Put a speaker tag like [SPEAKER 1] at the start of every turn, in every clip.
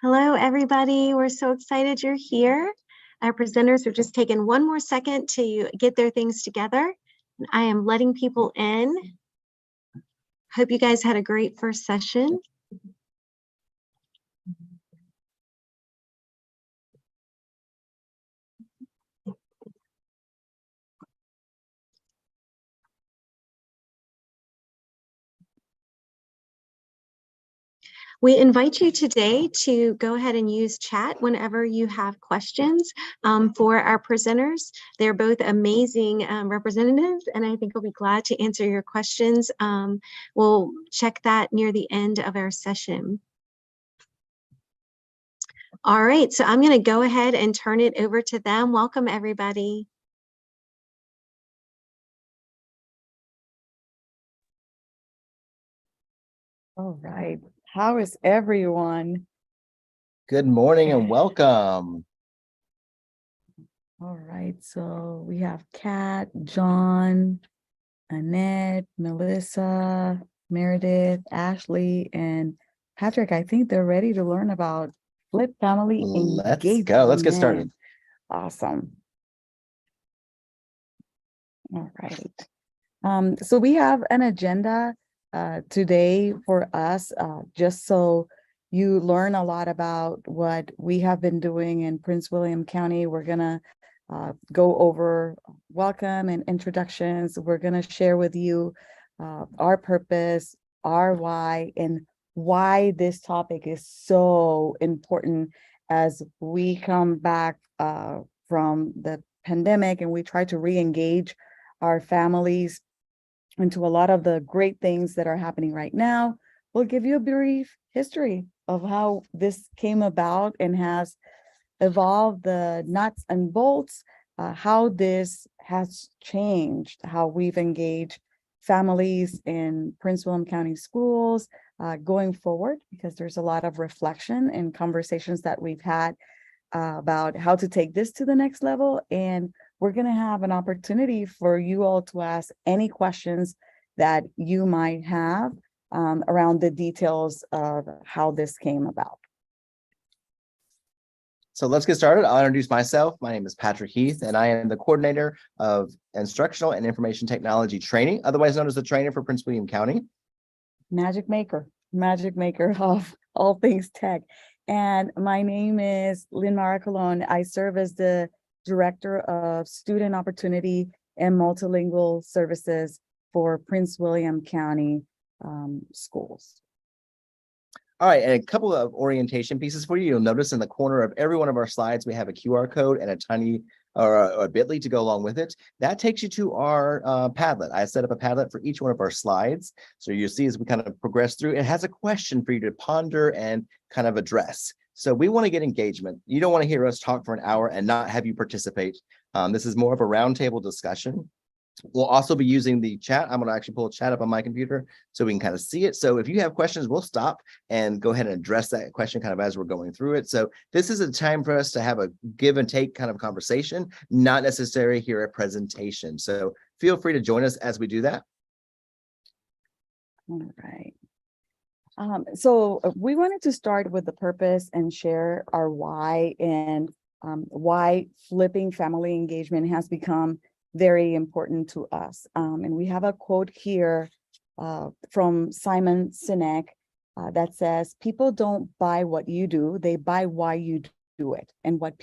[SPEAKER 1] Hello, everybody. We're so excited you're here. Our presenters are just taking one more second to get their things together. I am letting people in. Hope you guys had a great first session. We invite you today to go ahead and use chat whenever you have questions for our presenters. They're both amazing representatives, and I think we'll be glad to answer your questions. We'll check that near the end of our session. All right, so I'm going to go ahead and turn it over to them. Welcome, everybody.
[SPEAKER 2] All right. How is everyone?
[SPEAKER 3] Good morning and welcome.
[SPEAKER 2] All right. So we have Kat, John, Annette, Melissa, Meredith, Ashley, and Patrick. I think they're ready to learn about Flip Family Engagement.
[SPEAKER 3] Let's go. Let's get started.
[SPEAKER 2] Awesome. All right. So we have an agenda today for us, just so you learn a lot about what we have been doing in Prince William County. We're gonna go over welcome and introductions. We're gonna share with you our purpose, our why, and why this topic is so important as we come back from the pandemic and we try to re-engage our families into a lot of the great things that are happening right now. We'll give you a brief history of how this came about and has evolved, the nuts and bolts, how this has changed, how we've engaged families in Prince William County schools going forward, because there's a lot of reflection and conversations that we've had about how to take this to the next level. And we're going to have an opportunity for you all to ask any questions that you might have around the details of how this came about.
[SPEAKER 3] So let's get started. I'll introduce myself. My name is Patrick Heath, and I am the coordinator of instructional and information technology training, otherwise known as the trainer for Prince William County.
[SPEAKER 2] Magic maker of all things tech. And my name is Lynn Mara Colon. I serve as the Director of Student Opportunity and Multilingual Services for Prince William County schools.
[SPEAKER 3] All right, and a couple of orientation pieces for you. You'll notice in the corner of every one of our slides, we have a QR code and a tiny or a bit.ly to go along with it. That takes you to our Padlet. I set up a Padlet for each one of our slides. So you'll see as we kind of progress through, it has a question for you to ponder and kind of address. So we want to get engagement. You don't want to hear us talk for an hour and not have you participate. This is more of a roundtable discussion. We'll also be using the chat. I'm going to actually pull a chat up on my computer so we can kind of see it. So if you have questions, we'll stop and go ahead and address that question kind of as we're going through it. So this is a time for us to have a give and take kind of conversation, not necessarily here a presentation. So feel free to join us as we do that.
[SPEAKER 2] All right. So we wanted to start with the purpose and share our why and why flipping family engagement has become very important to us. And we have a quote here from Simon Sinek that says, people don't buy what you do, they buy why you do it. And what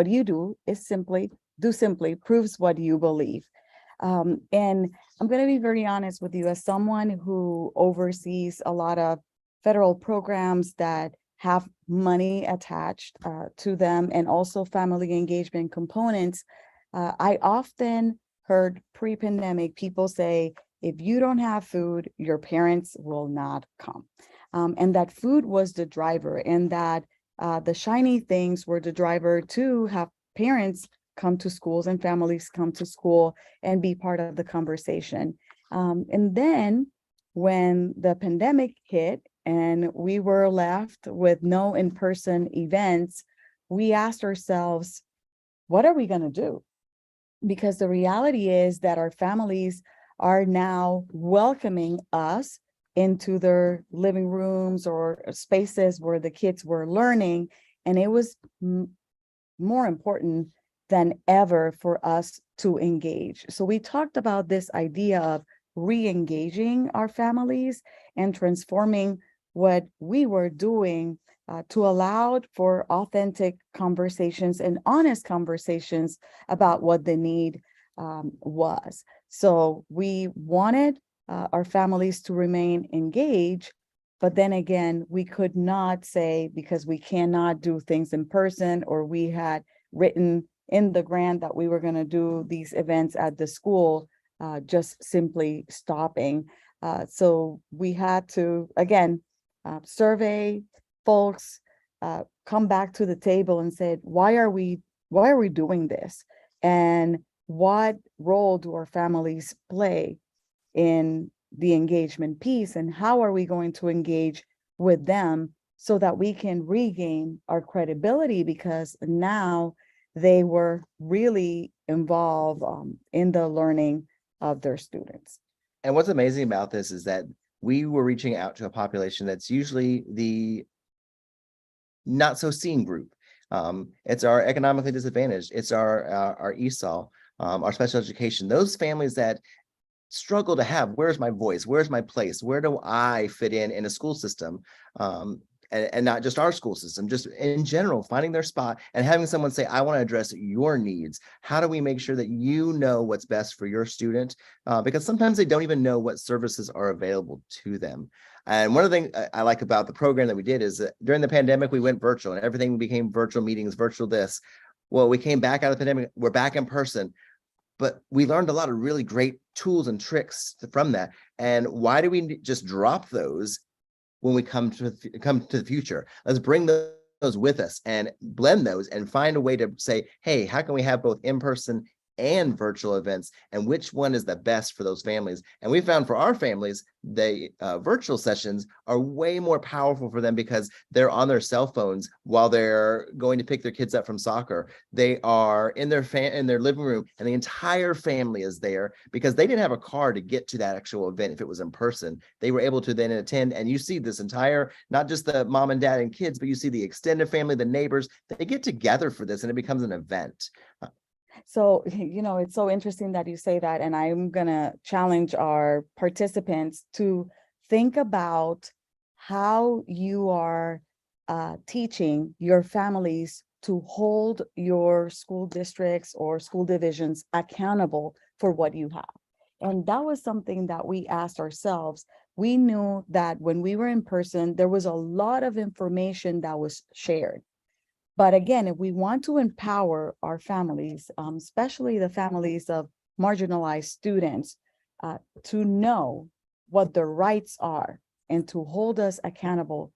[SPEAKER 2] you do is simply proves what you believe. And I'm going to be very honest with you, as someone who oversees a lot of federal programs that have money attached to them and also family engagement components. I often heard pre-pandemic people say, if you don't have food, your parents will not come. And that food was the driver, and that the shiny things were the driver to have parents come to schools and families come to school and be part of the conversation. And then when the pandemic hit and we were left with no in-person events, we asked ourselves, what are we going to do? Because the reality is that our families are now welcoming us into their living rooms or spaces where the kids were learning. And it was more important than ever for us to engage. So we talked about this idea of re-engaging our families and transforming what we were doing to allow for authentic conversations and honest conversations about what the need was. So we wanted our families to remain engaged, but then again, we could not say, because we cannot do things in person, or we had written in the grant that we were going to do these events at the school, just simply stopping. So we had to, again, survey folks, come back to the table and said, why are we doing this? And what role do our families play in the engagement piece, and how are we going to engage with them so that we can regain our credibility, because now they were really involved in the learning of their students.
[SPEAKER 3] And what's amazing about this is that we were reaching out to a population that's usually the not so seen group. It's our economically disadvantaged. It's our ESOL, our special education, those families that struggle to have, where's my voice? Where's my place? Where do I fit in a school system? And not just our school system, just in general, finding their spot and having someone say, I want to address your needs. How do we make sure that you know what's best for your student? Because sometimes they don't even know what services are available to them. And one of the things I like about the program that we did is that during the pandemic, we went virtual and everything became virtual meetings, virtual this. Well, we came back out of the pandemic, we're back in person, but we learned a lot of really great tools and tricks from that. And why do we just drop those when we come to the future? Let's bring those with us and blend those and find a way to say, hey, how can we have both in-person and virtual events, and which one is the best for those families? And we found for our families, the virtual sessions are way more powerful for them because they're on their cell phones while they're going to pick their kids up from soccer. They are in their living room, and the entire family is there because they didn't have a car to get to that actual event. If it was in person, they were able to then attend, and you see this entire, not just the mom and dad and kids, but you see the extended family, the neighbors, they get together for this and it becomes an event.
[SPEAKER 2] So, it's so interesting that you say that, and I'm going to challenge our participants to think about how you are teaching your families to hold your school districts or school divisions accountable for what you have. And that was something that we asked ourselves. We knew that when we were in person, there was a lot of information that was shared. But again, if we want to empower our families, especially the families of marginalized students, to know what their rights are and to hold us accountable,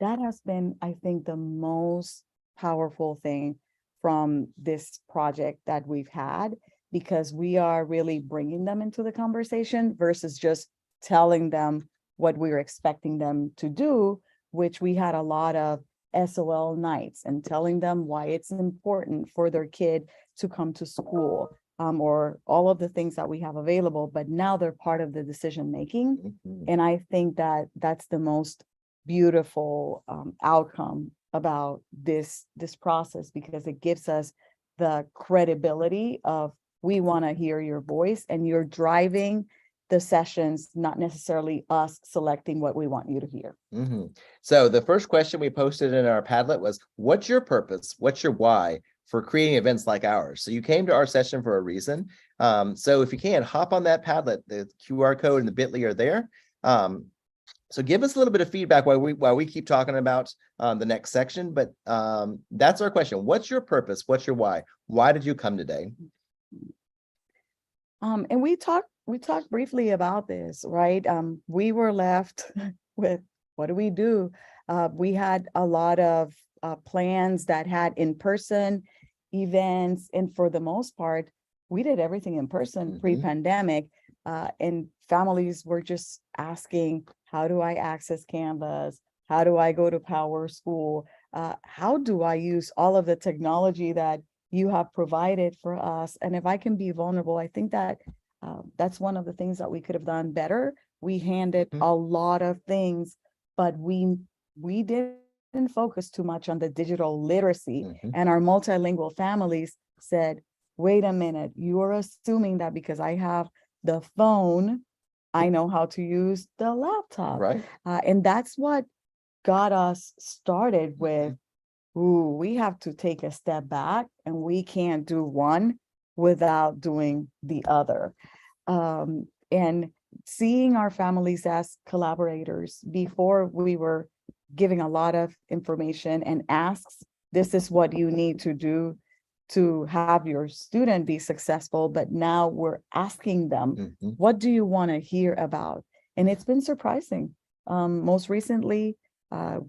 [SPEAKER 2] that has been, I think, the most powerful thing from this project that we've had, because we are really bringing them into the conversation versus just telling them what we're expecting them to do, which we had a lot of SOL nights and telling them why it's important for their kid to come to school, or all of the things that we have available, but now they're part of the decision making.
[SPEAKER 3] Mm-hmm.
[SPEAKER 2] And I think that that's the most beautiful outcome about this process, because it gives us the credibility of, we want to hear your voice, and you're driving the sessions, not necessarily us selecting what we want you to hear.
[SPEAKER 3] Mm-hmm. So the first question we posted in our Padlet was, what's your purpose? What's your why for creating events like ours? So you came to our session for a reason. So if you can, hop on that Padlet, the QR code and the bit.ly are there. So give us a little bit of feedback while we keep talking about the next section. But that's our question. What's your purpose? What's your why? Why did you come today?
[SPEAKER 2] And we talked briefly about this, right? We were left with, what do we do? We had a lot of plans that had in-person events, and for the most part, we did everything in person pre-pandemic, and families were just asking, how do I access Canvas? How do I go to Power School? How do I use all of the technology that you have provided for us? And if I can be vulnerable, I think that That's one of the things that we could have done better. We handed
[SPEAKER 3] Mhm.
[SPEAKER 2] a lot of things, but we didn't focus too much on the digital literacy.
[SPEAKER 3] Mhm.
[SPEAKER 2] And our multilingual families said, wait a minute, you're assuming that because I have the phone, I know how to use the laptop.
[SPEAKER 3] Right.
[SPEAKER 2] And that's what got us started with, ooh, we have to take a step back and we can't do one without doing the other. And seeing our families as collaborators before we were giving a lot of information and asks, this is what you need to do to have your student be successful. But now we're asking them,
[SPEAKER 3] Mhm.
[SPEAKER 2] what do you want to hear about? And it's been surprising. Most recently,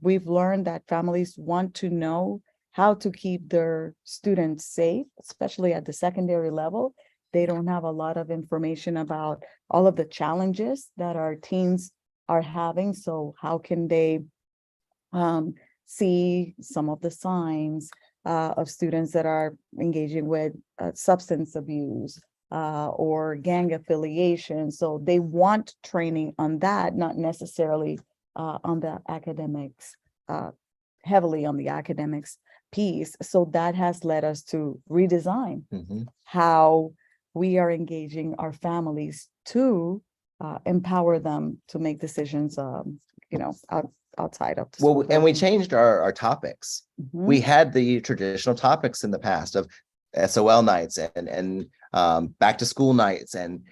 [SPEAKER 2] we've learned that families want to know how to keep their students safe, especially at the secondary level. They don't have a lot of information about all of the challenges that our teens are having. So how can they see some of the signs of students that are engaging with substance abuse or gang affiliation? So they want training on that, not necessarily on the academics, heavily on the academics piece. So that has led us to redesign
[SPEAKER 3] Mhm.
[SPEAKER 2] how we are engaging our families to empower them to make decisions, outside of the
[SPEAKER 3] Well,
[SPEAKER 2] school
[SPEAKER 3] and we
[SPEAKER 2] building.
[SPEAKER 3] changed our topics.
[SPEAKER 2] Mhm.
[SPEAKER 3] We had the traditional topics in the past of SOL nights and back to school nights and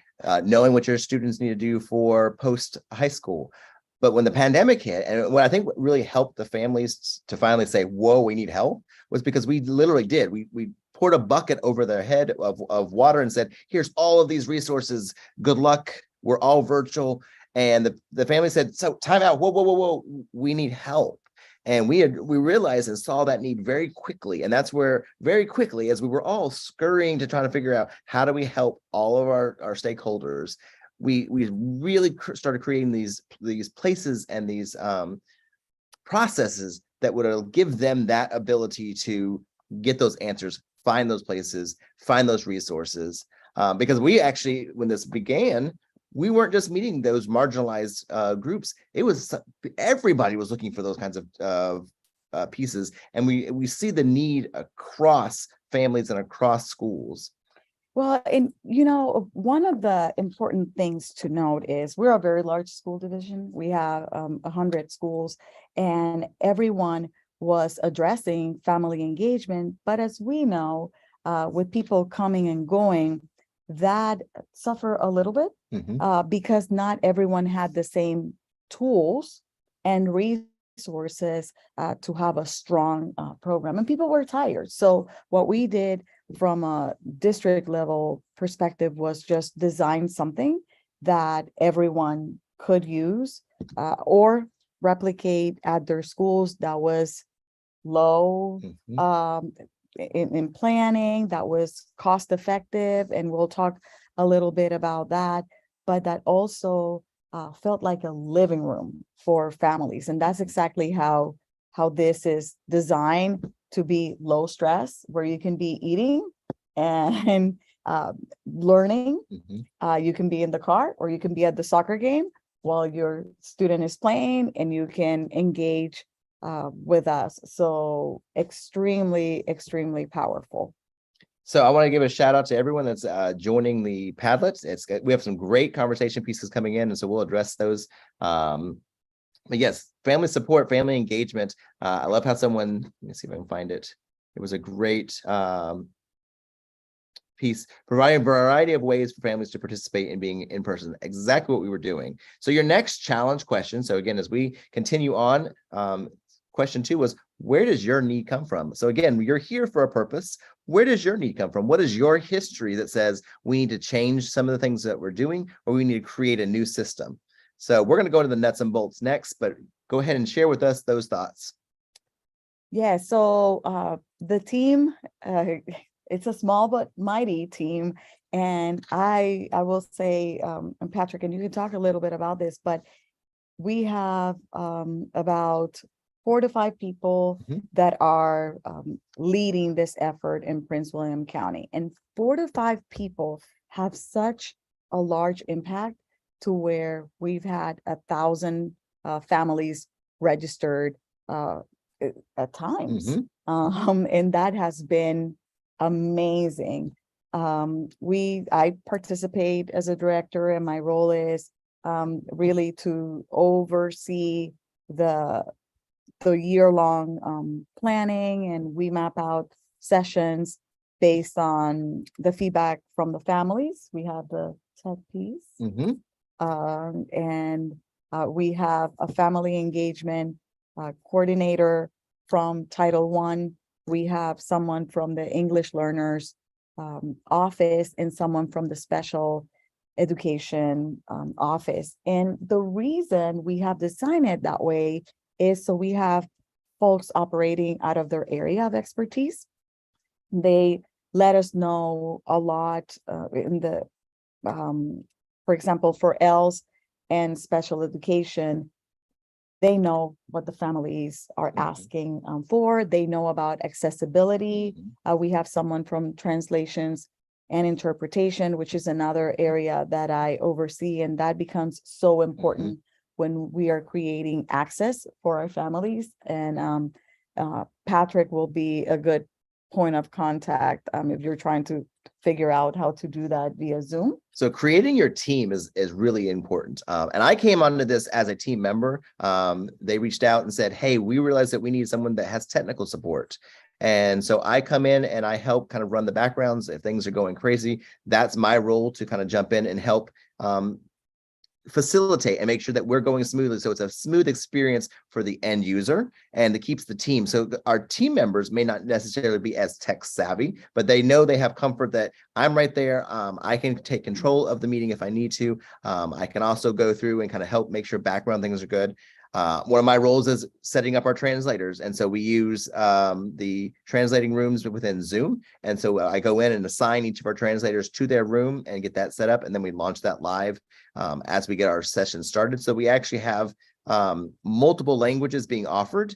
[SPEAKER 3] knowing what your students need to do for post high school. But when the pandemic hit, and what I think really helped the families to finally say, whoa, we need help, was because we literally did. We poured a bucket over their head of water and said, here's all of these resources. Good luck. We're all virtual. And the family said, so time out. Whoa, whoa, whoa, whoa. We need help. And we realized and saw that need very quickly. And that's where very quickly, as we were all scurrying to try to figure out how do we help all of our stakeholders, we really started creating these places and these processes that would give them that ability to get those answers, find those places, find those resources. Because we actually, when this began, we weren't just meeting those marginalized groups. It was everybody was looking for those kinds of pieces, and we see the need across families and across schools.
[SPEAKER 2] Well, and one of the important things to note is we're a very large school division. We have 100 schools, and everyone was addressing family engagement. But as we know, with people coming and going, that suffer a little bit
[SPEAKER 3] Mhm.
[SPEAKER 2] because not everyone had the same tools and resources to have a strong program, and people were tired. So what we did from a district level perspective was just design something that everyone could use or replicate at their schools that was low
[SPEAKER 3] Mhm.
[SPEAKER 2] in planning, that was cost effective, and we'll talk a little bit about that, but that also felt like a living room for families. And that's exactly how this is designed to be low stress, where you can be eating and learning.
[SPEAKER 3] Mhm.
[SPEAKER 2] You can be in the car or you can be at the soccer game while your student is playing, and you can engage with us. So extremely, extremely powerful.
[SPEAKER 3] So I want to give a shout out to everyone that's joining the Padlet. We have some great conversation pieces coming in, and so we'll address those. But yes, family support, family engagement. I love how someone, let me see if I can find it. It was a great piece, providing a variety of ways for families to participate in being in person. Exactly what we were doing. So your next challenge question. So again, as we continue on, question 2 was, where does your need come from? So again, you're here for a purpose. Where does your need come from? What is your history that says we need to change some of the things that we're doing, or we need to create a new system? So we're going to go to the nuts and bolts next, but go ahead and share with us those thoughts.
[SPEAKER 2] Yeah, so the team, it's a small but mighty team. And I will say, and Patrick, and you can talk a little bit about this, but we have about 4 to 5 people
[SPEAKER 3] Mhm.
[SPEAKER 2] that are leading this effort in Prince William County. And 4 to 5 people have such a large impact to where we've had 1,000 families registered at times. And that has been amazing. I participate as a director, and my role is really to oversee the year-long planning, and we map out sessions based on the feedback from the families. We have the tech piece, and we have a family engagement coordinator from Title I. We have someone from the English learners office and someone from the special education office. And the reason we have designed it that way is so we have folks operating out of their area of expertise. They let us know a lot in the, for example, for ELS and special education, they know what the families are asking for. They know about accessibility. We have someone from translations and interpretation, which is another area that I oversee, and that becomes so important when we are creating access for our families. And Patrick will be a good point of contact if you're trying to figure out how to do that via Zoom.
[SPEAKER 3] So creating your team is really important. And I came onto this as a team member. They reached out and said, hey, we realized that we need someone that has technical support. And so I come in and I help kind of run the backgrounds. If things are going crazy, that's my role to kind of jump in and help facilitate and make sure that we're going smoothly. So it's a smooth experience for the end user, and it keeps the team. So our team members may not necessarily be as tech savvy, but they know they have comfort that I'm right there. I can take control of the meeting if I need to. I can also go through and kind of help make sure background things are good. One of my roles is setting up our translators. And so we use the translating rooms within Zoom. And so I go in and assign each of our translators to their room and get that set up. And then we launch that live as we get our session started. So we actually have multiple languages being offered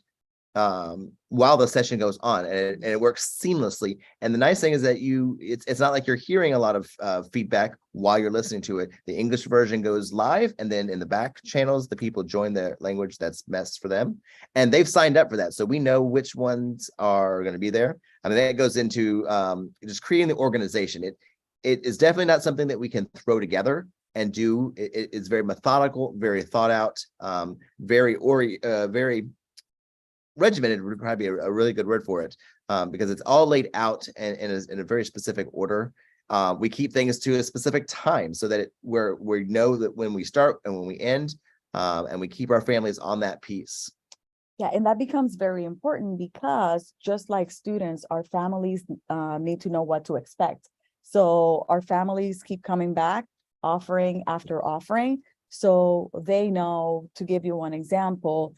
[SPEAKER 3] while the session goes on, and it works seamlessly. And the nice thing is that it's not like you're hearing a lot of feedback while you're listening to it. The English version goes live, and then in the back channels, the people join the language that's best for them, and they've signed up for that. So we know which ones are going to be there. I mean, that goes into just creating the organization. It is definitely not something that we can throw together and do. It's very methodical, very thought out, very regimented would probably be a really good word for it, because it's all laid out and in a very specific order. We keep things to a specific time so that we know that when we start and when we end, and we keep our families on that piece.
[SPEAKER 2] Yeah, and that becomes very important because just like students, our families need to know what to expect. So our families keep coming back, offering after offering. So they know, to give you one example,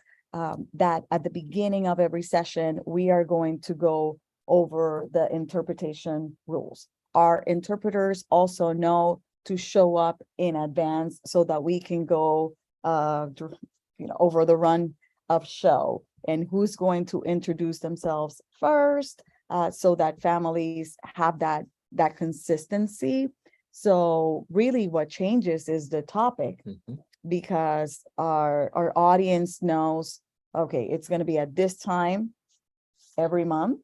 [SPEAKER 2] that at the beginning of every session, we are going to go over the interpretation rules. Our interpreters also know to show up in advance so that we can go over the run of show and who's going to introduce themselves first, so that families have that consistency. So really what changes is the topic, because our audience knows, okay, it's going to be at this time every month.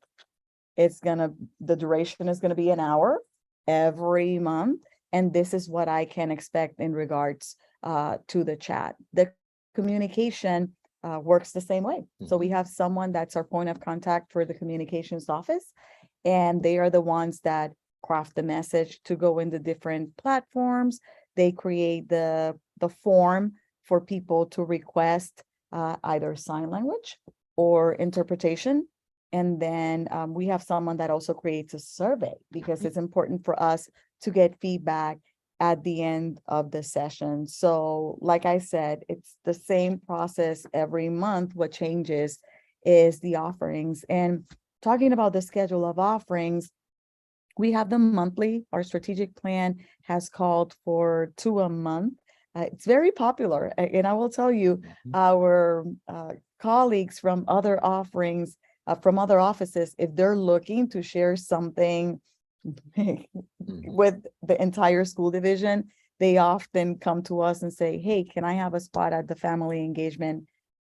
[SPEAKER 2] The duration is going to be an hour every month. And this is what I can expect in regards to the chat. The communication works the same way. So we have someone that's our point of contact for the communications office, and they are the ones that craft the message to go into different platforms. They create the form for people to request either sign language or interpretation. And then we have someone that also creates a survey, because it's important for us to get feedback at the end of the session. So like I said, it's the same process every month. What changes is the offerings. And talking about the schedule of offerings, we have them monthly. Our strategic plan has called for 2 a month. It's very popular. And I will tell you, our colleagues from other offerings, from other offices, if they're looking to share something with the entire school division, they often come to us and say, hey, can I have a spot at the family engagement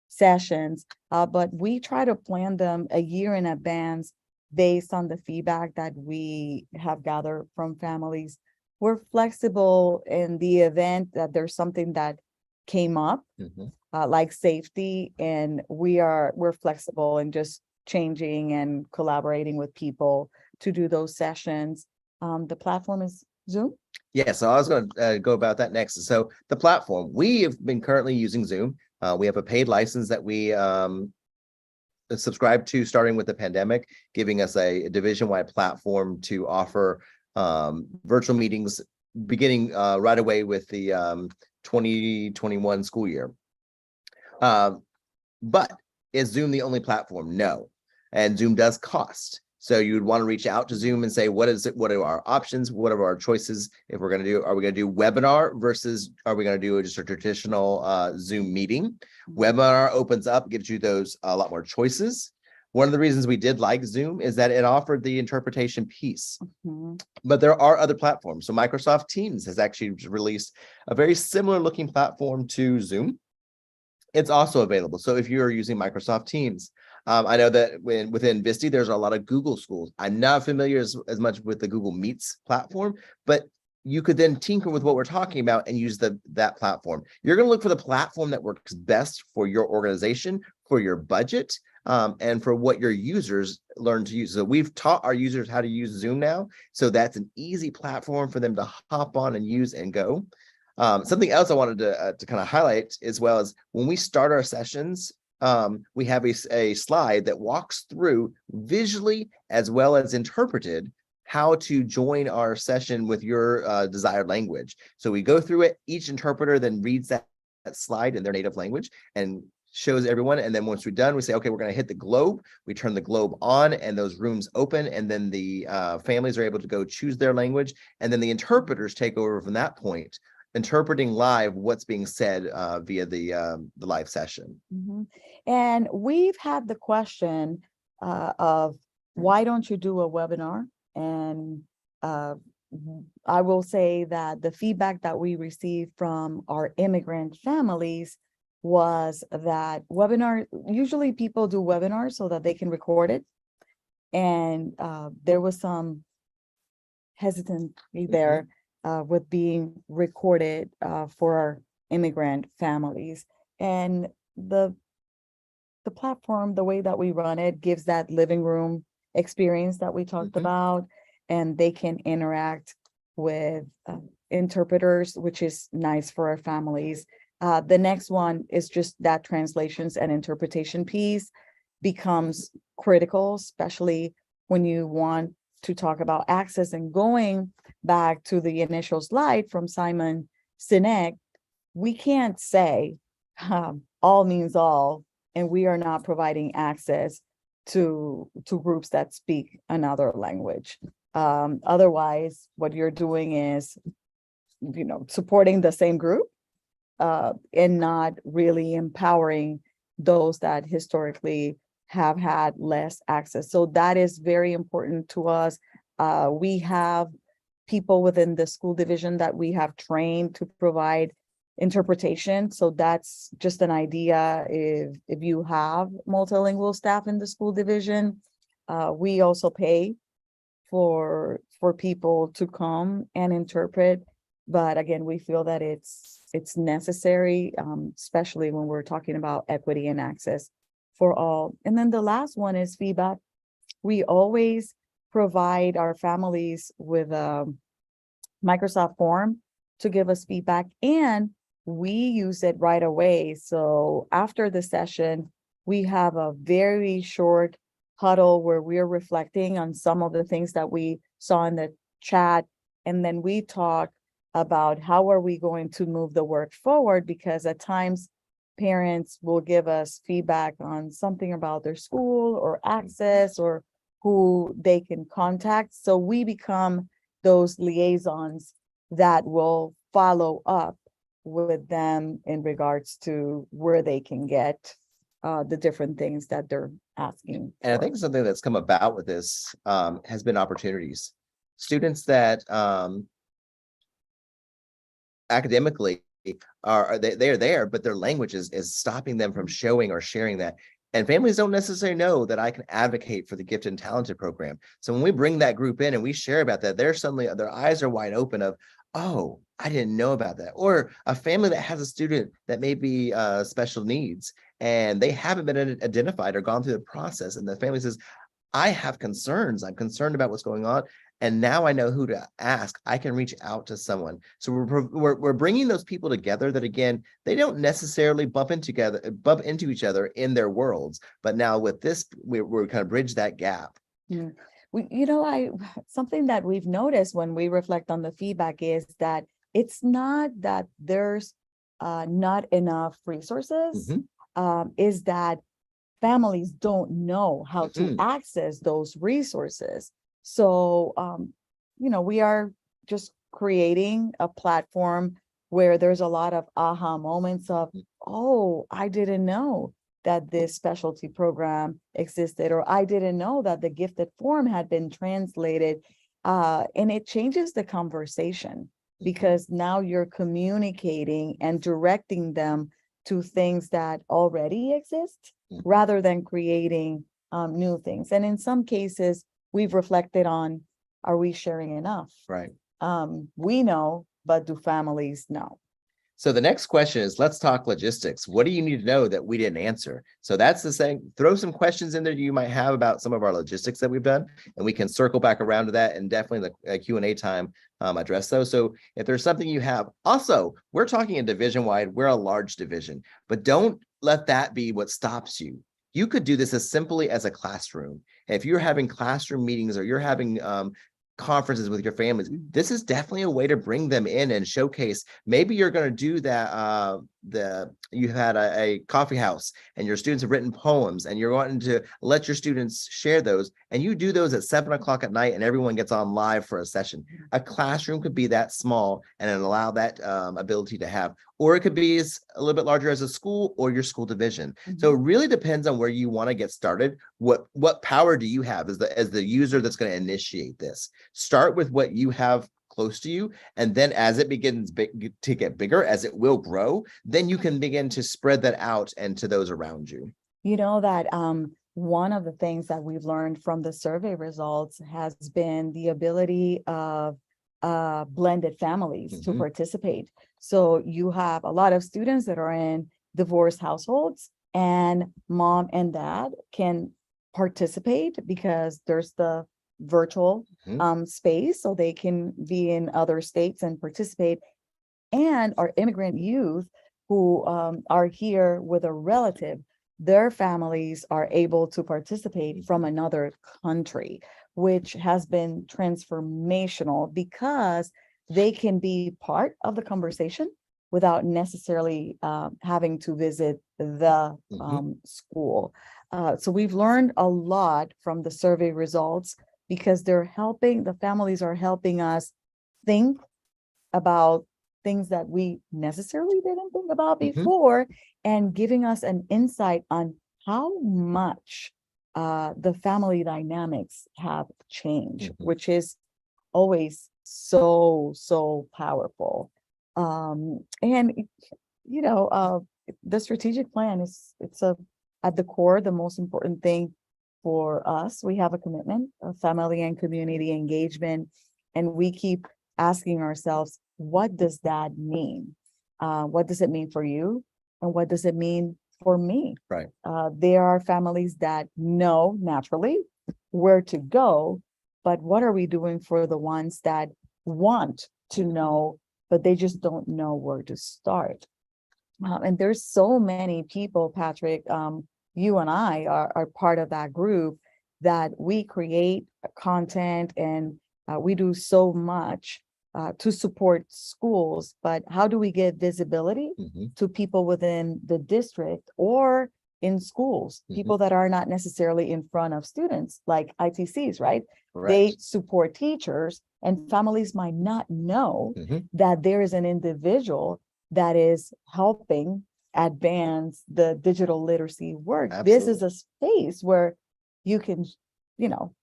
[SPEAKER 2] sessions? But we try to plan them a year in advance based on the feedback that we have gathered from families. We're flexible in the event that there's something that came up,
[SPEAKER 3] Mhm.
[SPEAKER 2] like safety, and we're flexible in just changing and collaborating with people to do those sessions. The platform is Zoom.
[SPEAKER 3] Yeah, so I was going to go about that next. So the platform, we have been currently using Zoom. We have a paid license that we subscribe to starting with the pandemic, giving us a division-wide platform to offer virtual meetings beginning right away with the 2021 school year. But is Zoom the only platform? No. And Zoom does cost. So you would want to reach out to Zoom and say, what is it? What are our options? What are our choices? If we're going to do, are we going to do webinar versus are we going to do just a traditional Zoom meeting? Webinar opens up, gives you those a lot more choices. One of the reasons we did like Zoom is that it offered the interpretation piece.
[SPEAKER 2] Mhm.
[SPEAKER 3] But there are other platforms. So Microsoft Teams has actually released a very similar looking platform to Zoom. It's also available. So if you're using Microsoft Teams, I know that within Visti, there's a lot of Google schools. I'm not familiar as much with the Google Meets platform, but you could then tinker with what we're talking about and use that platform. You're going to look for the platform that works best for your organization, for your budget, and for what your users learn to use. So we've taught our users how to use Zoom now. So that's an easy platform for them to hop on and use and go. Something else I wanted to kind of highlight as well as when we start our sessions, we have a slide that walks through visually as well as interpreted how to join our session with your desired language. So we go through it, each interpreter then reads that slide in their native language and shows everyone. And then once we're done, we say, okay, we're going to hit the globe. We turn the globe on and those rooms open. And then the families are able to go choose their language. And then the interpreters take over from that point, interpreting live what's being said via the live session.
[SPEAKER 2] Mhm. And we've had the question of why don't you do a webinar? And I will say that the feedback that we received from our immigrant families was that webinar, usually people do webinars so that they can record it. And there was some hesitancy there with being recorded for our immigrant families. And the platform, the way that we run it, gives that living room experience that we talked about, and they can interact with interpreters, which is nice for our families. The next one is just that translations and interpretation piece becomes critical, especially when you want to talk about access. And going back to the initial slide from Simon Sinek, we can't say all means all, and we are not providing access to groups that speak another language. Otherwise, what you're doing is, supporting the same group and not really empowering those that historically have had less access. So that is very important to us. We have people within the school division that we have trained to provide interpretation. So that's just an idea. If you have multilingual staff in the school division, we also pay for people to come and interpret. But again, we feel that it's necessary, especially when we're talking about equity and access for all. And then the last one is feedback. We always provide our families with a Microsoft form to give us feedback, and we use it right away. So after the session, we have a very short huddle where we're reflecting on some of the things that we saw in the chat. And then we talk about how are we going to move the work forward, because at times parents will give us feedback on something about their school or access or who they can contact. So we become those liaisons that will follow up with them in regards to where they can get the different things that they're asking.
[SPEAKER 3] And I
[SPEAKER 2] for.
[SPEAKER 3] think something that's come about with this has been opportunities. Students that academically they're there, but their language is stopping them from showing or sharing that. And families don't necessarily know that I can advocate for the gifted and talented program. So when we bring that group in and we share about that, they're suddenly, their eyes are wide open of, oh, I didn't know about that. Or a family that has a student that may be special needs and they haven't been identified or gone through the process. And the family says, I have concerns. I'm concerned about what's going on. And now I know who to ask. I can reach out to someone. So we're bringing those people together that, again, they don't necessarily bump into each other in their worlds. But now with this, we're kind of bridge that gap.
[SPEAKER 2] Yeah. Something that we've noticed when we reflect on the feedback is that it's not that there's not enough resources, is that families don't know how to access those resources. So, we are just creating a platform where there's a lot of aha moments of, oh, I didn't know that this specialty program existed, or I didn't know that the gifted form had been translated. And it changes the conversation because now you're communicating and directing them to things that already exist rather than creating new things. And in some cases, we've reflected on, are we sharing enough?
[SPEAKER 3] Right.
[SPEAKER 2] We know, but do families know?
[SPEAKER 3] So the next question is, let's talk logistics. What do you need to know that we didn't answer? So that's the thing. Throw some questions in there you might have about some of our logistics that we've done, and we can circle back around to that, and definitely the Q&A time address those. So if there's something you have, also, we're talking a division-wide, we're a large division, but don't let that be what stops you. You could do this as simply as a classroom. If you're having classroom meetings or you're having conferences with your families, this is definitely a way to bring them in and showcase. Maybe you're going to do that. You had a coffee house and your students have written poems and you're wanting to let your students share those, and you do those at 7 o'clock at night and everyone gets on live for a session. A classroom could be that small and allow that ability to have, or it could be a little bit larger as a school or your school division. So it really depends on where you want to get started. What power do you have as the user that's going to initiate this? Start with what you have close to you, and then as it begins to get bigger, as it will grow, then you can begin to spread that out and to those around you.
[SPEAKER 2] You know that one of the things that we've learned from the survey results has been the ability of blended families to participate. So you have a lot of students that are in divorced households, and mom and dad can participate because there's the virtual space, so they can be in other states and participate. And our immigrant youth who are here with a relative, their families are able to participate from another country, which has been transformational because they can be part of the conversation without necessarily having to visit the school. So we've learned a lot from the survey results because the families are helping us think about things that we necessarily didn't think about before, and giving us an insight on how much the family dynamics have changed, which is always so powerful. And the strategic plan it's at the core, the most important thing for us. We have a commitment of family and community engagement, and we keep asking ourselves, what does that mean? What does it mean for you? And what does it mean for me?
[SPEAKER 3] Right.
[SPEAKER 2] There are families that know naturally where to go, but what are we doing for the ones that want to know, but they just don't know where to start? And there's so many people, Patrick, you and I are part of that group, that we create content and we do so much to support schools, but how do we get visibility to people within the district or in schools, people that are not necessarily in front of students, like ITCs, right?
[SPEAKER 3] Correct.
[SPEAKER 2] They support teachers, and families might not know that there is an individual that is helping advance the digital literacy work.
[SPEAKER 3] Absolutely.
[SPEAKER 2] This is a space where you can,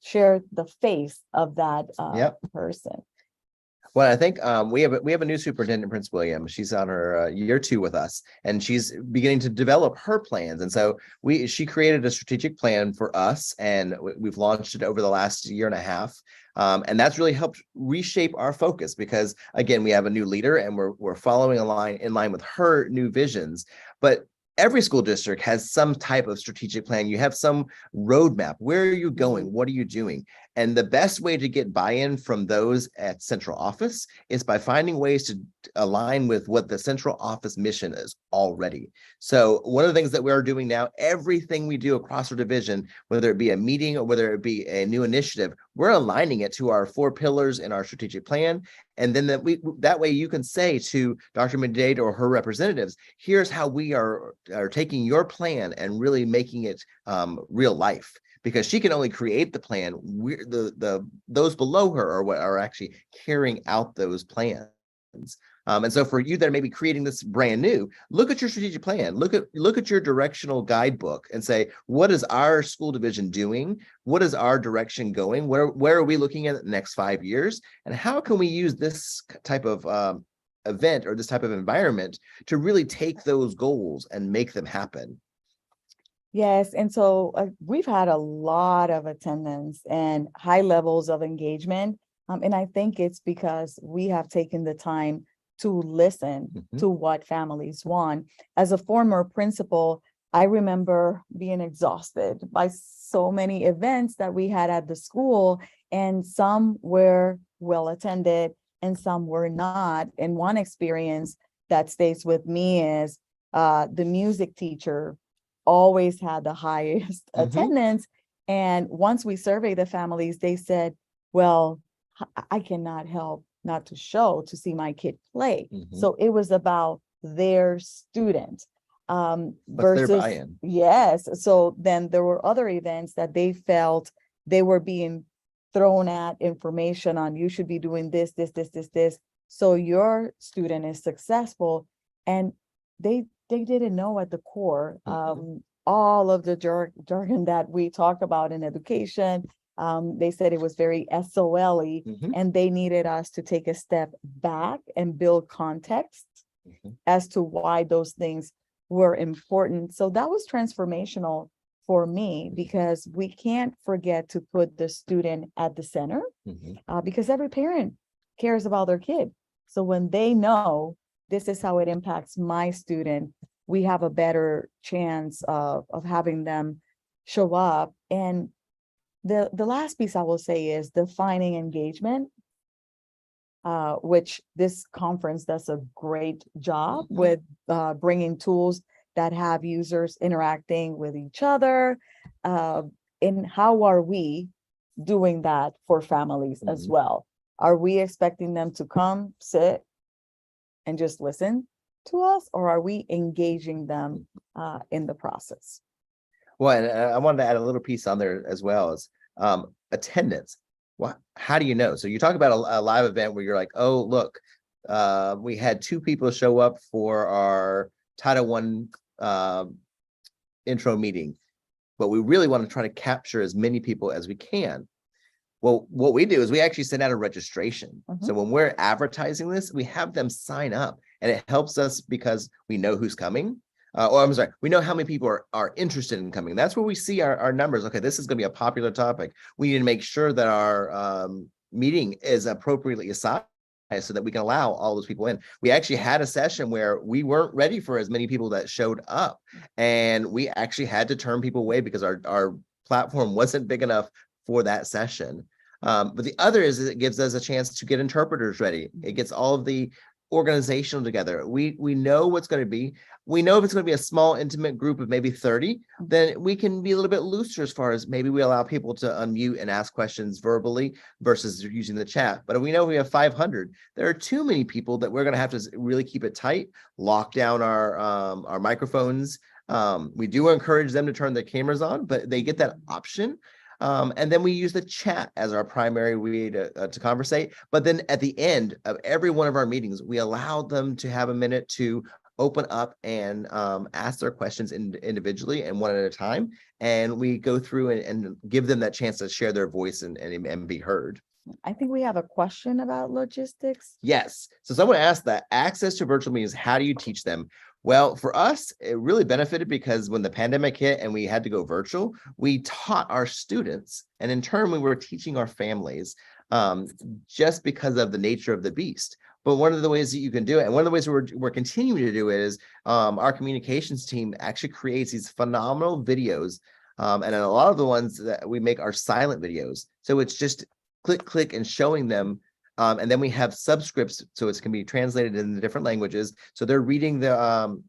[SPEAKER 2] share the face of that person.
[SPEAKER 3] Well, I think we have a new superintendent, Prince William. She's on her year 2 with us, and she's beginning to develop her plans. And so she created a strategic plan for us, and we've launched it over the last year and a half. And that's really helped reshape our focus because, again, we have a new leader, and we're following in line with her new visions. But every school district has some type of strategic plan. You have some roadmap. Where are you going? What are you doing? And the best way to get buy-in from those at central office is by finding ways to align with what the central office mission is already. So one of the things that we're doing now, everything we do across our division, whether it be a meeting or whether it be a new initiative, we're aligning it to our 4 pillars in our strategic plan. And then that way you can say to Dr. McDade or her representatives, here's how we are taking your plan and really making it real life. Because she can only create the plan. Those below her are what are actually carrying out those plans. And so for you that are maybe creating this brand new, look at your strategic plan, look at your directional guidebook and say, what is our school division doing? What is our direction going? Where are we looking at the next 5 years? And how can we use this type of event or this type of environment to really take those goals and make them happen?
[SPEAKER 2] Yes, and so we've had a lot of attendance and high levels of engagement. And I think it's because we have taken the time to listen to what families want. As a former principal, I remember being exhausted by so many events that we had at the school, and some were well attended and some were not. And one experience that stays with me is the music teacher always had the highest attendance. And once we surveyed the families, they said, well, I cannot help not to show to see my kid play. So it was about their student versus
[SPEAKER 3] their buy-in.
[SPEAKER 2] Yes. So then there were other events that they felt they were being thrown at information on, you should be doing this. So your student is successful. And they didn't know at the core all of the jargon that we talk about in education. They said it was very SOL-y, and they needed us to take a step back and build context as to why those things were important. So that was transformational for me, because we can't forget to put the student at the center, because every parent cares about their kid. So when they know this is how it impacts my student, we have a better chance of having them show up. And the last piece I will say is defining engagement, which this conference does a great job with bringing tools that have users interacting with each other. And how are we doing that for families as well? Are we expecting them to come, sit, and just listen to us, or are we engaging them in the process?
[SPEAKER 3] Well, and I wanted to add a little piece on there as well as attendance. Well, how do you know? So you talk about a live event where you're like, oh, look, we had 2 people show up for our Title I intro meeting, but we really want to try to capture as many people as we can. Well, what we do is we actually send out a registration. So when we're advertising this, we have them sign up, and it helps us because we know who's coming. Or I'm sorry, we know how many people are interested in coming. That's where we see our numbers. Okay, this is going to be a popular topic. We need to make sure that our meeting is appropriately assigned so that we can allow all those people in. We actually had a session where we weren't ready for as many people that showed up, and we actually had to turn people away because our platform wasn't big enough for that session. But the other is it gives us a chance to get interpreters ready. It gets all of the organizational together. We know what's going to be. We know if it's going to be a small, intimate group of maybe 30, then we can be a little bit looser as far as maybe we allow people to unmute and ask questions verbally versus using the chat. But we know if we have 500, there are too many people that we're going to have to really keep it tight, lock down our microphones. We do encourage them to turn their cameras on, but they get that option. And then we use the chat as our primary way to conversate. But then at the end of every one of our meetings, we allow them to have a minute to open up and ask their questions individually and one at a time. And we go through and give them that chance to share their voice and be heard.
[SPEAKER 2] I think we have a question about logistics.
[SPEAKER 3] Yes. So someone asked that access to virtual meetings, how do you teach them? Well, for us, it really benefited because when the pandemic hit and we had to go virtual, we taught our students, and in turn, we were teaching our families um, just because of the nature of the beast. But one of the ways that you can do it, and one of the ways we're continuing to do it is our communications team actually creates these phenomenal videos. And a lot of the ones that we make are silent videos. So it's just click, and showing them. And then we have subscripts, so it can be translated in the different languages. So they're reading the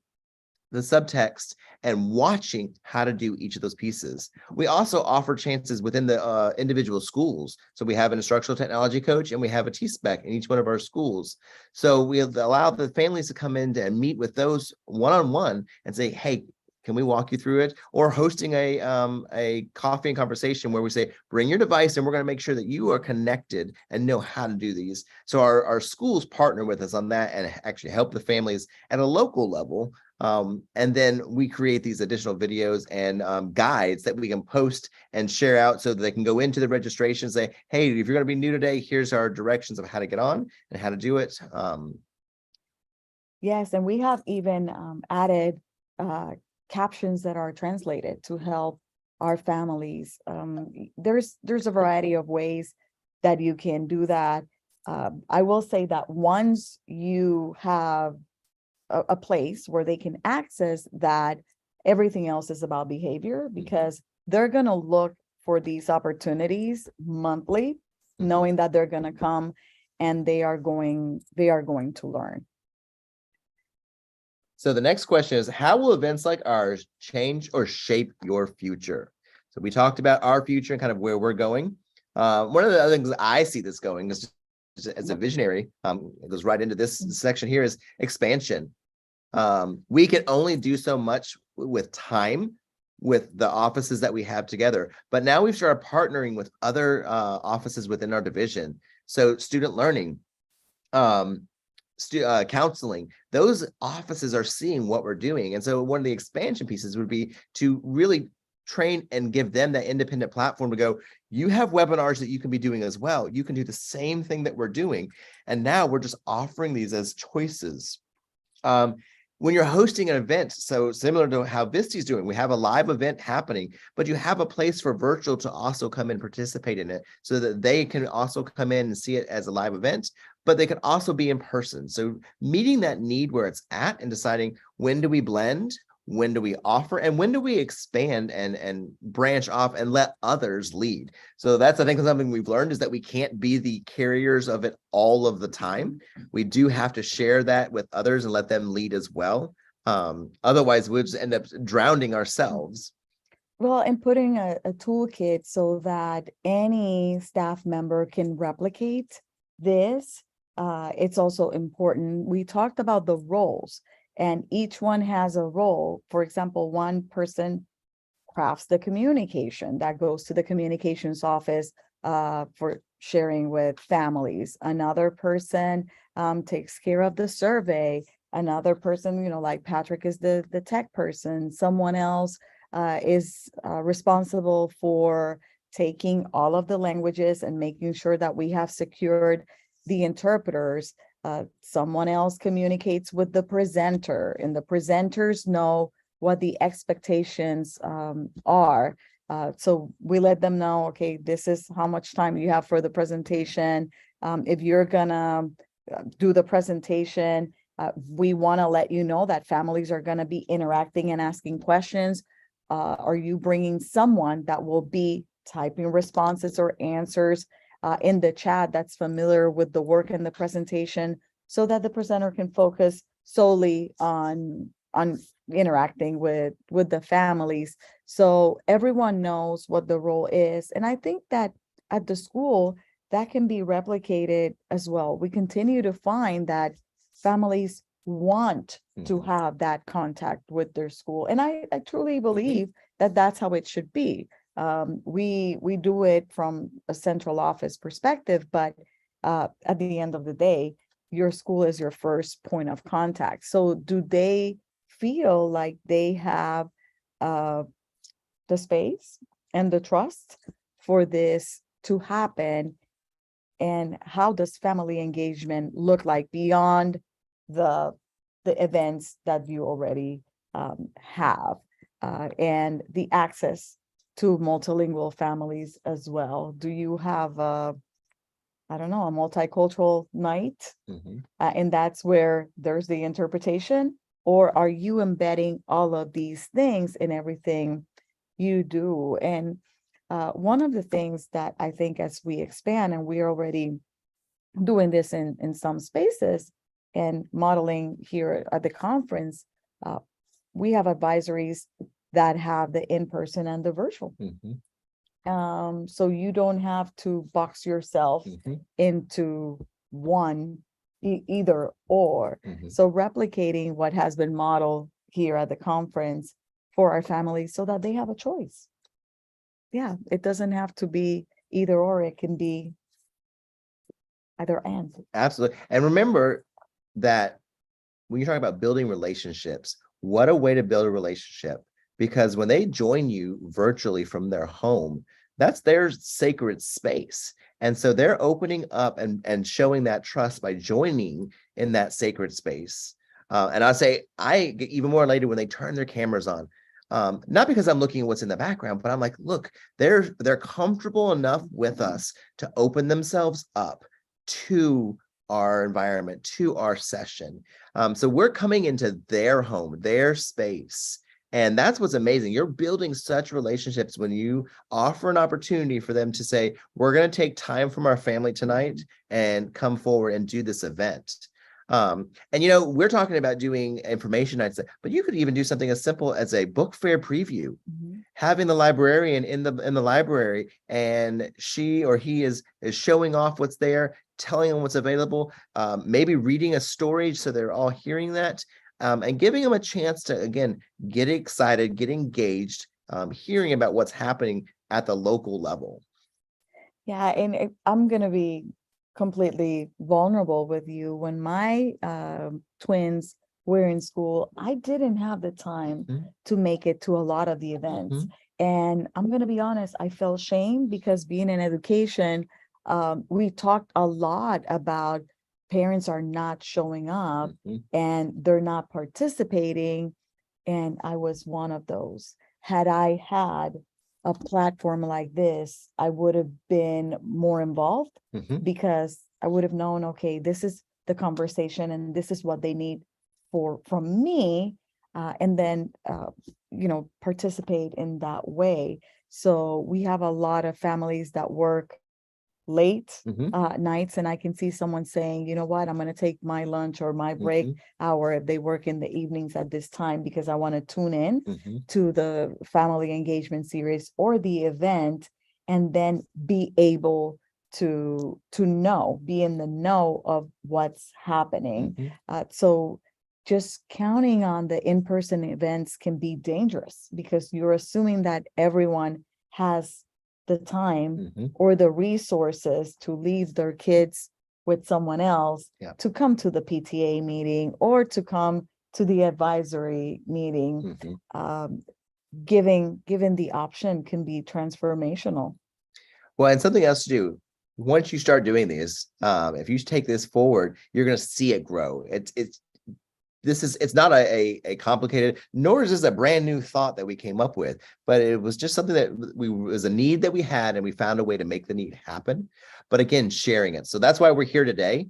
[SPEAKER 3] subtext and watching how to do each of those pieces. We also offer chances within the individual schools. So we have an instructional technology coach and we have a T-spec in each one of our schools. So we allow the families to come in and meet with those one-on-one and say, hey, can we walk you through it? Or hosting a coffee and conversation where we say, bring your device and we're going to make sure that you are connected and know how to do these. So our schools partner with us on that and actually help the families at a local level. And then we create these additional videos and guides that we can post and share out so that they can go into the registration and say, hey, if you're going to be new today, here's our directions of how to get on and how to do it.
[SPEAKER 2] Yes, and we have even added captions that are translated to help our families. There's a variety of ways that you can do that. I will say that once you have a place where they can access that, everything else is about behavior, because they're going to look for these opportunities monthly, knowing that they're going to come and they are going to learn.
[SPEAKER 3] So the next question is, how will events like ours change or shape your future? So we talked about our future and kind of where we're going. One of the other things I see this going is as a visionary, it goes right into this section here, is expansion. We can only do so much with time with the offices that we have together, but now we've started partnering with other offices within our division. So student learning, counseling, those offices are seeing what we're doing. And so one of the expansion pieces would be to really train and give them that independent platform to go, you have webinars that you can be doing as well. You can do the same thing that we're doing. And now we're just offering these as choices. When you're hosting an event, so similar to how Visty's doing, we have a live event happening, but you have a place for virtual to also come and participate in it so that they can also come in and see it as a live event, but they can also be in person. So meeting that need where it's at and deciding, when do we blend? When do we offer, and when do we expand and branch off and let others lead? So that's, I think, something we've learned, is that we can't be the carriers of it all of the time. We do have to share that with others and let them lead as well. Otherwise we'll just end up drowning ourselves.
[SPEAKER 2] Well, and putting a toolkit so that any staff member can replicate this. It's also important. We talked about the roles, and each one has a role. For example, one person crafts the communication that goes to the communications office for sharing with families. Another person takes care of the survey. Another person, like Patrick, is the tech person. Someone else is responsible for taking all of the languages and making sure that we have secured the interpreters. Someone else communicates with the presenter, and the presenters know what the expectations are. So we let them know, okay, this is how much time you have for the presentation. If you're gonna do the presentation, we want to let you know that families are going to be interacting and asking questions. Are you bringing someone that will be typing responses or answers in the chat that's familiar with the work and the presentation, so that the presenter can focus solely on interacting with the families, so everyone knows what the role is. And I think that at the school that can be replicated as well. We continue to find that families want to have that contact with their school, and I truly believe that that's how it should be. We do it from a central office perspective, but at the end of the day, your school is your first point of contact. So do they feel like they have the space and the trust for this to happen And how does family engagement look like beyond the events that you already have, and the access to multilingual families as well? Do you have I don't know, a multicultural night?
[SPEAKER 3] Mhm.
[SPEAKER 2] And that's where there's the interpretation, or are you embedding all of these things in everything you do? And one of the things that I think as we expand, and we're already doing this in some spaces and modeling here at the conference, uh, we have advisories that have the in-person and the virtual.
[SPEAKER 3] Mhm.
[SPEAKER 2] So you don't have to box yourself
[SPEAKER 3] Mhm.
[SPEAKER 2] into one, either or.
[SPEAKER 3] Mhm.
[SPEAKER 2] So replicating what has been modeled here at the conference for our families so that they have a choice. Yeah, it doesn't have to be either or, it can be either and.
[SPEAKER 3] Absolutely. And remember that when you're talking about building relationships, what a way to build a relationship. Because when they join you virtually from their home, that's their sacred space. And so they're opening up and showing that trust by joining in that sacred space. And I get even more elated when they turn their cameras on. Not because I'm looking at what's in the background, but I'm like, look, they're comfortable enough with us to open themselves up to our environment, to our session. So we're coming into their home, their space. And that's what's amazing. You're building such relationships when you offer an opportunity for them to say, we're going to take time from our family tonight and come forward and do this event. And we're talking about doing information nights, but you could even do something as simple as a book fair preview, having the librarian in the library, and she or he is showing off what's there, telling them what's available, maybe reading a story so they're all hearing that, and giving them a chance to, again, get excited, get engaged, hearing about what's happening at the local level.
[SPEAKER 2] Yeah, and I'm going to be completely vulnerable with you. When my twins were in school, I didn't have the time to make it to a lot of the events. And I'm going to be honest, I felt shame because being in education, we talked a lot about parents are not showing up and they're not participating. And I was one of those. Had I had a platform like this, I would have been more involved because I would have known, okay, this is the conversation and this is what they need from me, and then participate in that way. So we have a lot of families that work late nights, and I can see someone saying, you know what, I'm going to take my lunch or my break hour if they work in the evenings at this time because I want to tune in to the family engagement series or the event, and then be able to be in the know of what's happening. So just counting on the in-person events can be dangerous because you're assuming that everyone has the time or the resources to leave their kids with someone else to come to the PTA meeting or to come to the advisory meeting. Giving the option can be transformational.
[SPEAKER 3] Well, and something else to do, once you start doing these, if you take this forward, you're going to see it grow. It's not a complicated, nor is this a brand new thought that we came up with, but it was just something that was a need that we had, and we found a way to make the need happen. But again, sharing it. So that's why we're here today,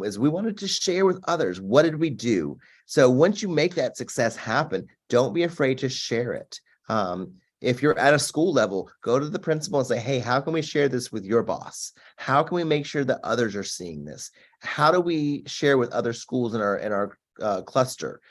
[SPEAKER 3] is we wanted to share with others. What did we do? So once you make that success happen, don't be afraid to share it. If you're at a school level, go to the principal and say, hey, how can we share this with your boss? How can we make sure that others are seeing this? How do we share with other schools in our cluster?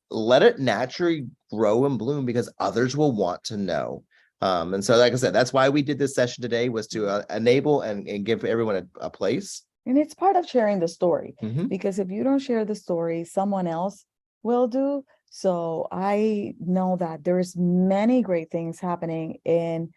[SPEAKER 3] Let it naturally grow and bloom because others will want to know. And so, like I said, that's why we did this session today, was to enable and give everyone a place.
[SPEAKER 2] And it's part of sharing the story, because if you don't share the story, someone else will do. So I know that there's many great things happening in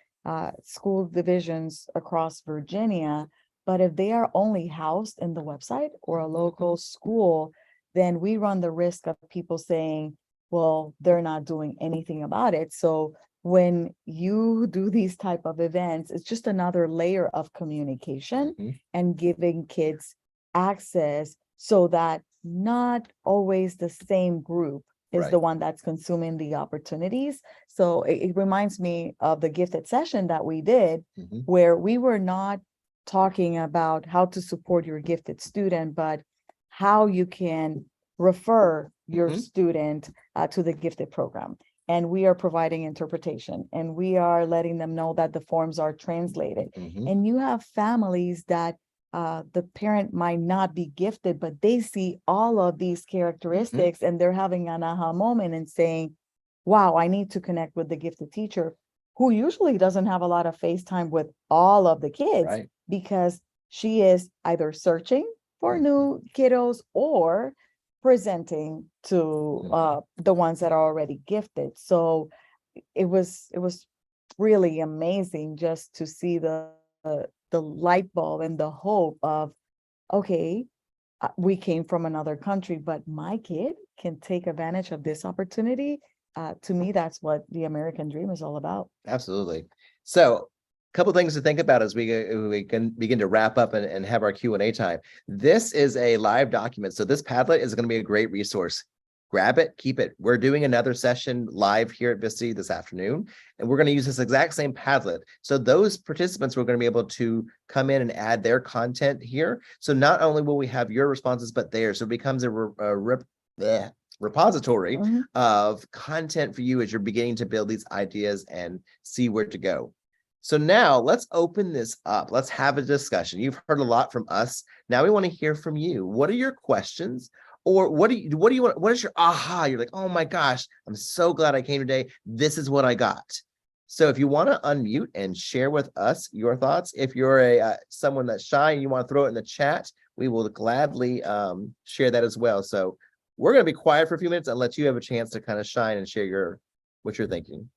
[SPEAKER 2] school divisions across Virginia, but if they are only housed in the website or a local school, then we run the risk of people saying, well, they're not doing anything about it. So when you do these type of events, it's just another layer of communication
[SPEAKER 3] Mhm.
[SPEAKER 2] and giving kids access so that not always the same group is
[SPEAKER 3] Right.
[SPEAKER 2] the one that's consuming the opportunities. So it reminds me of the gifted session that we did,
[SPEAKER 3] Mhm.
[SPEAKER 2] where we were not talking about how to support your gifted student, but how you can refer your
[SPEAKER 3] Mhm.
[SPEAKER 2] student to the gifted program. And we are providing interpretation, and we are letting them know that the forms are translated.
[SPEAKER 3] Mhm.
[SPEAKER 2] And you have families that the parent might not be gifted, but they see all of these characteristics and they're having an aha moment and saying, wow, I need to connect with the gifted teacher, who usually doesn't have a lot of face time with all of the kids,
[SPEAKER 3] Right.
[SPEAKER 2] because she is either searching for
[SPEAKER 3] Mhm.
[SPEAKER 2] new kiddos or presenting to the ones that are already gifted. So it was really amazing just to see the light bulb and the hope of, okay, we came from another country, but my kid can take advantage of this opportunity. To me, that's what the American dream is all about.
[SPEAKER 3] Absolutely. So, a couple things to think about as we can begin to wrap up and have our Q&A time. This is a live document, so this Padlet is going to be a great resource. Grab it, keep it. We're doing another session live here at Vista this afternoon, and we're going to use this exact same Padlet. So those participants were going to be able to come in and add their content here. So not only will we have your responses, but theirs. So it becomes a repository
[SPEAKER 2] Mhm.
[SPEAKER 3] of content for you as you're beginning to build these ideas and see where to go. So now let's open this up. Let's have a discussion. You've heard a lot from us. Now we want to hear from you. What are your questions? Or what do you want? What is your aha? You're like, oh my gosh, I'm so glad I came today. This is what I got. So if you want to unmute and share with us your thoughts, if you're a someone that's shy and you want to throw it in the chat, we will gladly share that as well. So we're going to be quiet for a few minutes and let you have a chance to kind of shine and share what you're thinking.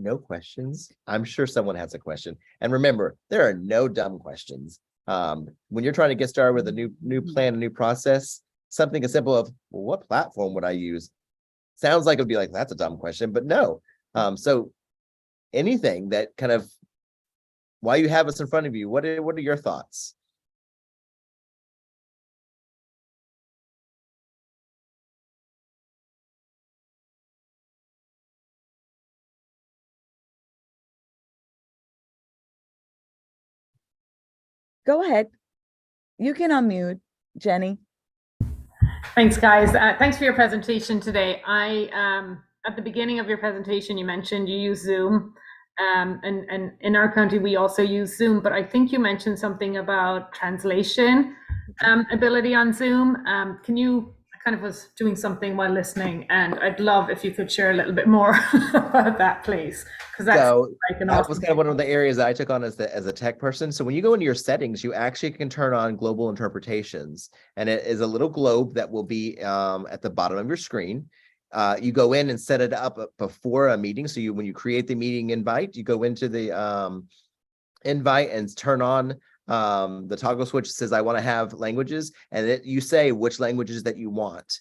[SPEAKER 3] No questions. I'm sure someone has a question. And remember, there are no dumb questions. When you're trying to get started with a new plan, a new process, something as simple of, well, what platform would I use? Sounds like it'd be like, that's a dumb question, but no. So anything that kind of, while you have us in front of you, what are your thoughts?
[SPEAKER 2] Go ahead. You can unmute, Jenny.
[SPEAKER 4] Thanks, guys. Thanks for your presentation today. At the beginning of your presentation, you mentioned you use Zoom, and in our country we also use Zoom. But I think you mentioned something about translation ability on Zoom. Can you? I kind of was doing something while listening, and I'd love if you could share a little bit more about that, please, because that's
[SPEAKER 3] So
[SPEAKER 4] like an
[SPEAKER 3] that
[SPEAKER 4] awesome
[SPEAKER 3] was kind of one of the areas that I took on as a tech person. So when you go into your settings, you actually can turn on global interpretations, and it is a little globe that will be at the bottom of your screen. You go in and set it up before a meeting. So when you create the meeting invite, you go into the invite and turn on the toggle switch that says I want to have languages, and you say which languages that you want.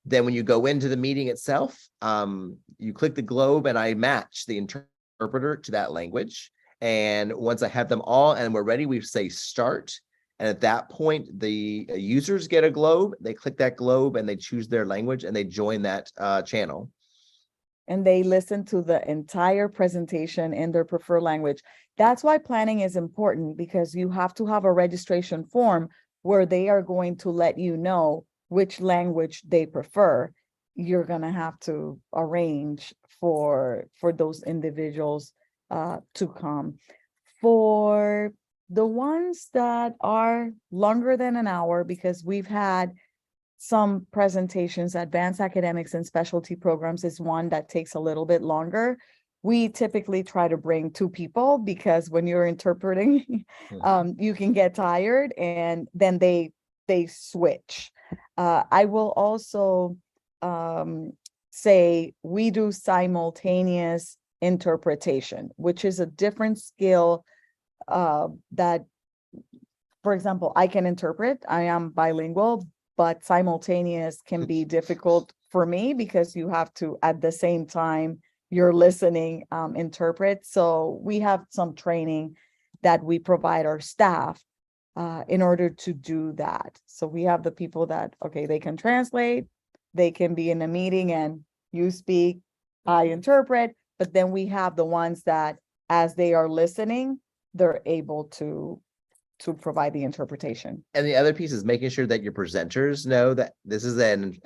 [SPEAKER 3] Then when you go into the meeting itself, you click the globe and I match the interpreter to that language. And once I have them all and we're ready, we say start. And at that point, the users get a globe, they click that globe and they choose their language and they join that channel.
[SPEAKER 2] And they listen to the entire presentation in their preferred language. That's why planning is important, because you have to have a registration form where they are going to let you know which language they prefer. You're going to have to arrange for those individuals to come. For the ones that are longer than an hour, because we've had some presentations, advanced academics and specialty programs is one that takes a little bit longer. We typically try to bring 2 people, because when you're interpreting, you can get tired and then they switch. I will also say we do simultaneous interpretation, which is a different skill that, for example, I can interpret, I am bilingual, but simultaneous can be difficult for me because you have to, at the same time you're listening, interpret. So we have some training that we provide our staff in order to do that. So we have the people that, okay, they can translate, they can be in a meeting and you speak, I interpret, but then we have the ones that as they are listening, they're able to provide the interpretation.
[SPEAKER 3] And the other piece is making sure that your presenters know that this is an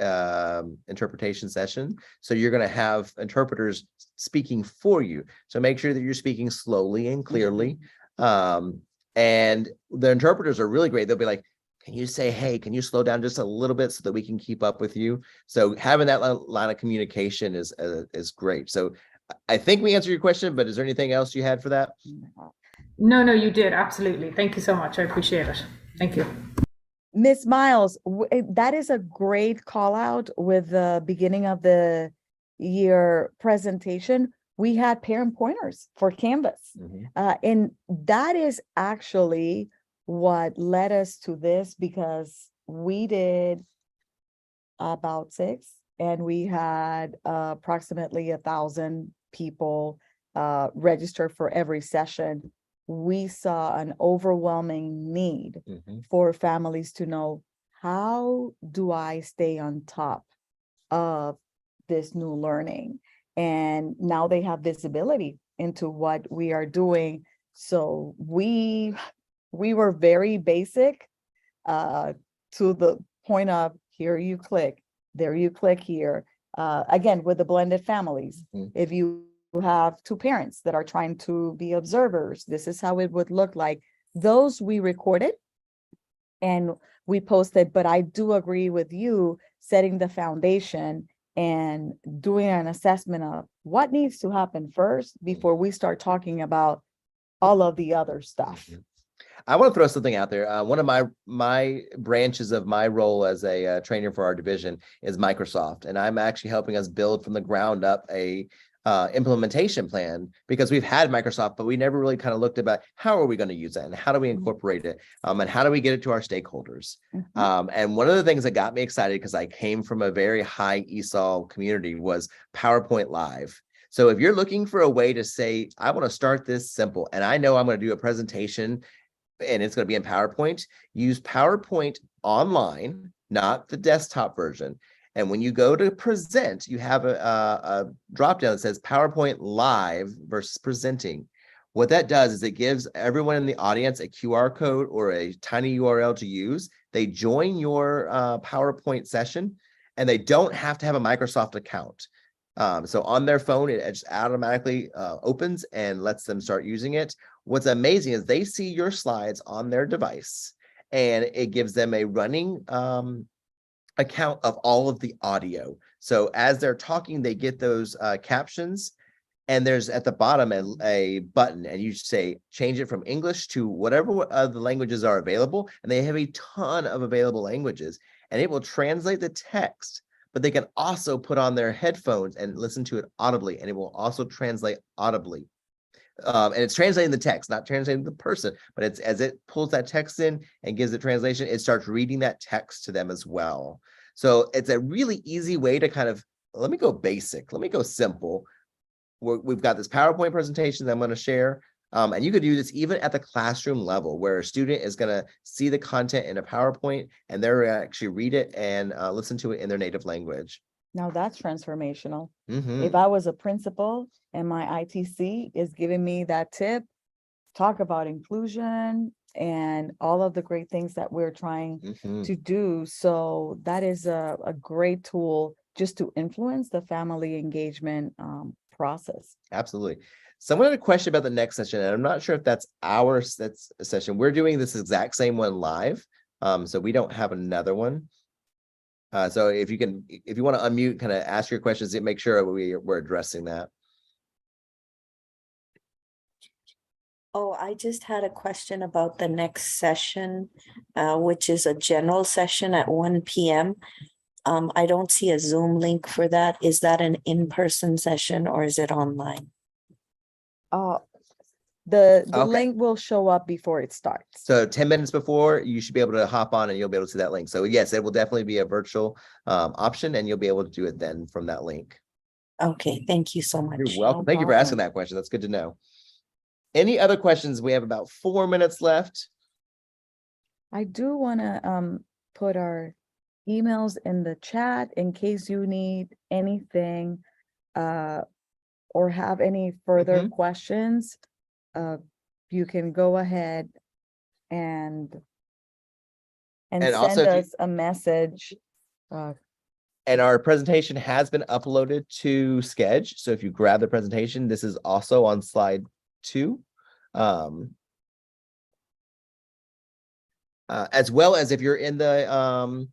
[SPEAKER 3] interpretation session. So you're going to have interpreters speaking for you. So make sure that you're speaking slowly and clearly. And the interpreters are really great. They'll be like, can you say, hey, can you slow down just a little bit so that we can keep up with you? So having that line of communication is great. So I think we answered your question, but is there anything else you had for that?
[SPEAKER 4] No, you did. Absolutely. Thank you so much. I appreciate it. Thank you.
[SPEAKER 2] Ms. Miles, that is a great call out with the beginning of the year presentation. We had parent pointers for Canvas. And that is actually what led us to this, because we did about 6 and we had approximately 1,000 people register for every session. We saw an overwhelming need for families to know, how do I stay on top of this new learning? And now they have visibility into what we are doing. So we were very basic to the point of, here you click, there you click here. Again, with the blended families, if you have 2 parents that are trying to be observers, this is how it would look like. Those we recorded and we posted, but I do agree with you, setting the foundation and doing an assessment of what needs to happen first before we start talking about all of the other stuff.
[SPEAKER 3] I want to throw something out there. One of my branches of my role as a trainer for our division is Microsoft, and I'm actually helping us build from the ground up a implementation plan, because we've had Microsoft, but we never really kind of looked about how are we going to use that and how do we incorporate it, and how do we get it to our stakeholders. And one of the things that got me excited, because I came from a very high ESOL community, was PowerPoint Live. So if you're looking for a way to say, I want to start this simple, and I know I'm going to do a presentation and it's going to be in PowerPoint, use PowerPoint online, not the desktop version. And when you go to present, you have a drop down that says PowerPoint Live versus presenting. What that does is it gives everyone in the audience a QR code or a tiny URL to use. They join your PowerPoint session, and they don't have to have a Microsoft account. So on their phone, it just automatically opens and lets them start using it. What's amazing is they see your slides on their device, and it gives them a running account of all of the audio. So as they're talking, they get those captions, and there's at the bottom a button, and you say change it from English to whatever the languages are available, and they have a ton of available languages, and it will translate the text, but they can also put on their headphones and listen to it audibly, and it will also translate audibly. And it's translating the text, not translating the person, but it's as it pulls that text in and gives it translation, it starts reading that text to them as well. So it's a really easy way to kind of, let me go basic, let me go simple. We've got this PowerPoint presentation that I'm going to share. And you could do this even at the classroom level, where a student is going to see the content in a PowerPoint and they're actually read it and listen to it in their native language.
[SPEAKER 2] Now that's transformational. If I was a principal and my ITC is giving me that tip, talk about inclusion and all of the great things that we're trying to do. So that is a great tool just to influence the family engagement process.
[SPEAKER 3] Absolutely. Someone had a question about the next session, and I'm not sure if that's our session. We're doing this exact same one live, so we don't have another one. So if you want to unmute, kind of ask your questions, make sure we're addressing that.
[SPEAKER 5] Oh, I just had a question about the next session, which is a general session at 1 p.m. I don't see a Zoom link for that. Is that an in-person session or is it online?
[SPEAKER 2] The
[SPEAKER 3] Okay.
[SPEAKER 2] link will show up before it starts.
[SPEAKER 3] So 10 minutes before, you should be able to hop on and you'll be able to see that link. So yes, it will definitely be a virtual option and you'll be able to do it then from that link.
[SPEAKER 5] Okay, thank you so much.
[SPEAKER 3] You're welcome.
[SPEAKER 2] No
[SPEAKER 3] Thank you for asking
[SPEAKER 2] problem.
[SPEAKER 3] that question. That's good to know. Any other questions? We have about 4 minutes left.
[SPEAKER 2] I do want to put our emails in the chat in case you need anything or have any further questions. You can go ahead and
[SPEAKER 3] And
[SPEAKER 2] send
[SPEAKER 3] also, if you-
[SPEAKER 2] us a message.
[SPEAKER 3] And our presentation has been uploaded to Sketch. So if you grab the presentation, this is also on slide 2. As well as if you're in the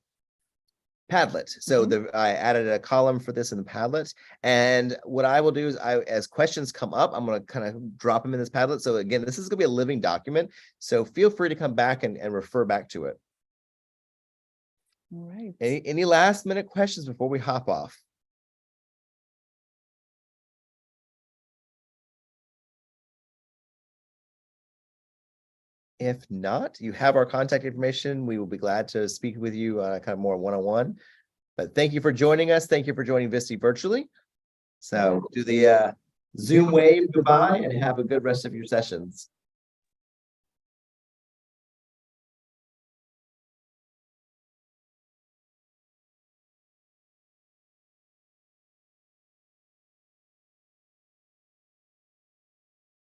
[SPEAKER 3] Padlet. So I added a column for this in the Padlet. And what I will do is as questions come up, I'm going to kind of drop them in this Padlet. So again, this is going to be a living document. So feel free to come back and refer back to it.
[SPEAKER 2] All right.
[SPEAKER 3] Any last minute questions before we hop off? If not, you have our contact information. We will be glad to speak with you kind of more one-on-one. But thank you for joining us. Thank you for joining Visti virtually. So do the Zoom wave goodbye and have a good rest of your sessions.